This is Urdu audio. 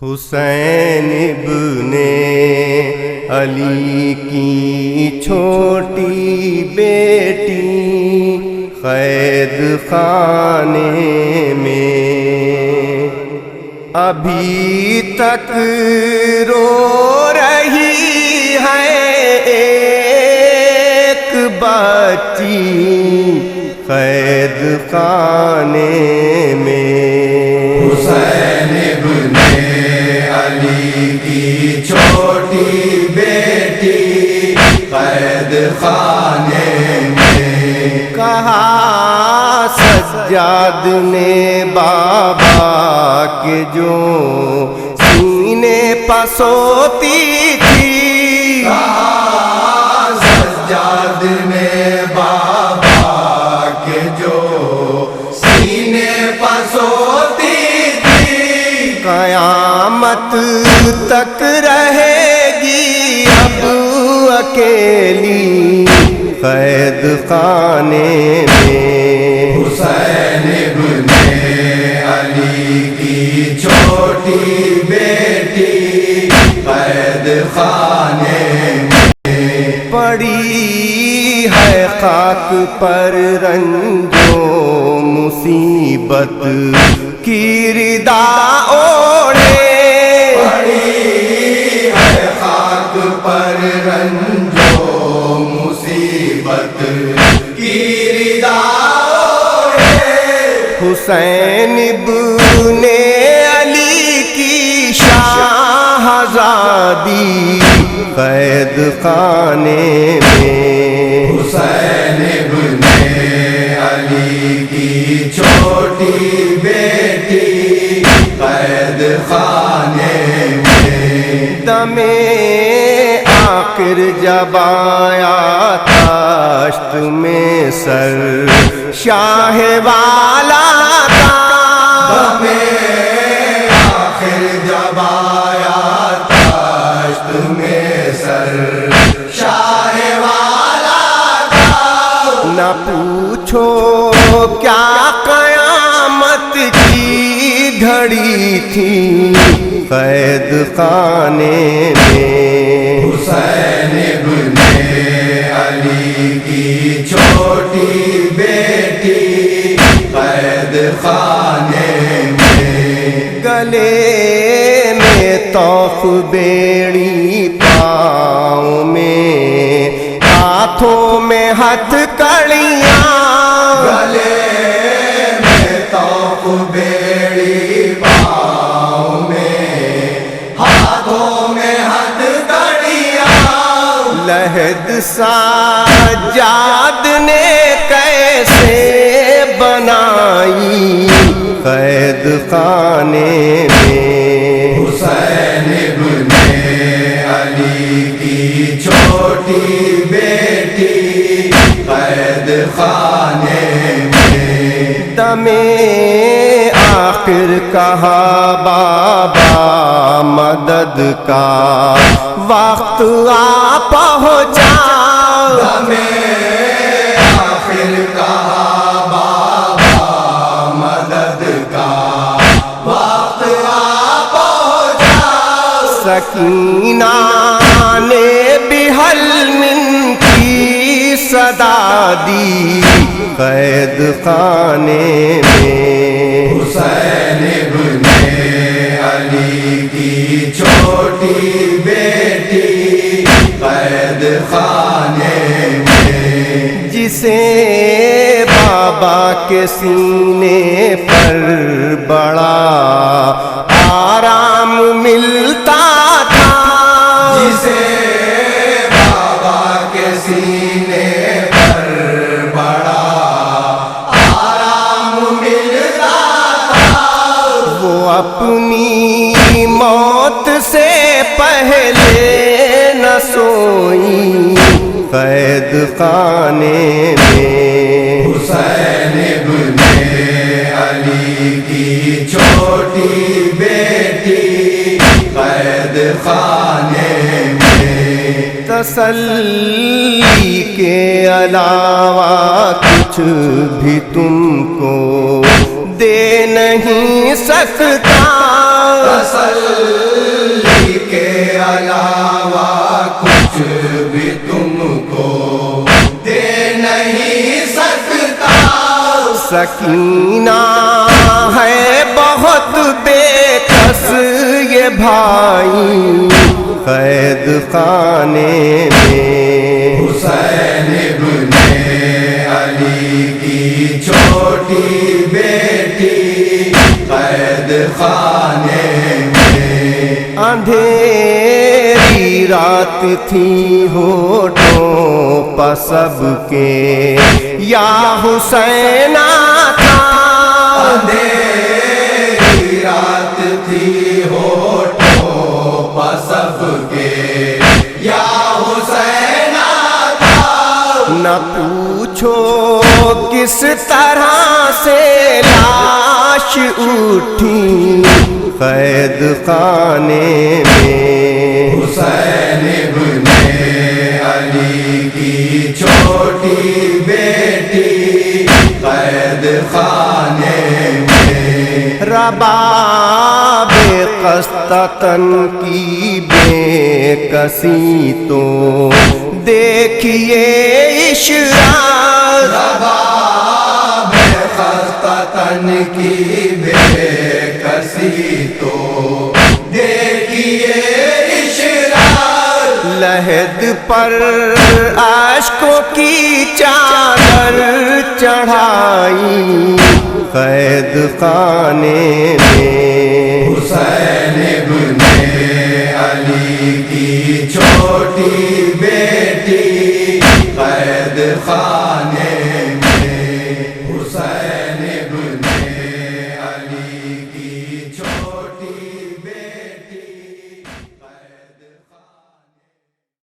حسین ابن علی کی چھوٹی بیٹی قید خانے میں ابھی تک رو رہی ہے ایک بچی قید خانے میں۔ حسین ابن علی کی چھوٹی بیٹی قید خانے میں، کہا سجاد نے بابا کے جو سینے پسوتی تھی، کہا سجاد نے بابا کے جو سینے پسوتی تھی، قیامت تک رہے گی اب اکیلی قید خانے میں۔ حسین ابن علی کی چھوٹی بیٹی قید خانے میں، پڑی ہے خاک پر رنج و مصیبت کی ردا اوڑھے، پڑی ہے خاک پر رنج و مصیبت کی ردا اوڑھے، حسین ابن علی کی شاہزادی قید خانے میں۔ حسین ابن علی کی چھوٹی بیٹی قید خانے میں، دم آخر جب آیا تاشت میں سر شاہ والا کا، میں آخر جب آیا تاشت میں سر شاہ والا کا، نہ پوچھو کیا قیامت کی گھڑی تھی قید خانے میں۔ حسین ابن علی کی چھوٹی بیٹی قید خانے میں، گلے میں طوق بیڑی، پاؤں میں ہاتھوں میں ہتھ کڑیاں، گلے میں طوق بیڑی، پاؤں میں ہاتھوں میں ہتھ کڑیاں، لحد سجاد نے کیسے بنائی قید خانے میں۔ حسین ابن علی کی چھوٹی بیٹی قید خانے میں، دم آخر کہا بابا مدد کا وقت آ پہنچا، دم آخر کہا بابا مدد کا وقت آ پہنچا، سکینہ نے بھی حلم کی صدا دی قید خانے میں۔ حسین ابن علی کی چھوٹی بیٹی قید خانے میں، جسے بابا کے سینے پر بڑا آرام ملتا تھا، جسے بابا کے سینے پر بڑا آرام ملتا تھا، وہ اپنی موت سے پہلے نہ سوئی قید خانے میں۔ حسین ابن علی کی چھوٹی بیٹی قید خانے میں، تسلی کے علاوہ کچھ بھی تم کو دے نہیں سکتا، تسلی بھی تم کو دے نہیں سکتا. سکینہ ہے بہت بے کس یہ بھائی قید خانے میں. حسین ابن علی کی چھوٹی بیٹی قید خانے میں. اندھیری رات تھی ہونٹوں پہ سب کے یا حسین تھا. اندھیری رات تھی ہونٹوں پہ سب کے یا حسین تھا. نہ پوچھو کس طرح سے لاش اٹھی قید خانے میں. حسین ابن علی کی چھوٹی بیٹی قید خانے میں. رباب قسطنطن کی بے کسی تو دیکھیے اشراق. رباب قسطنطن کی بے کسی تو دیکھیے اشراق. لحد پر اشکوں کی چادر چڑھائی قید خانے میں. حسین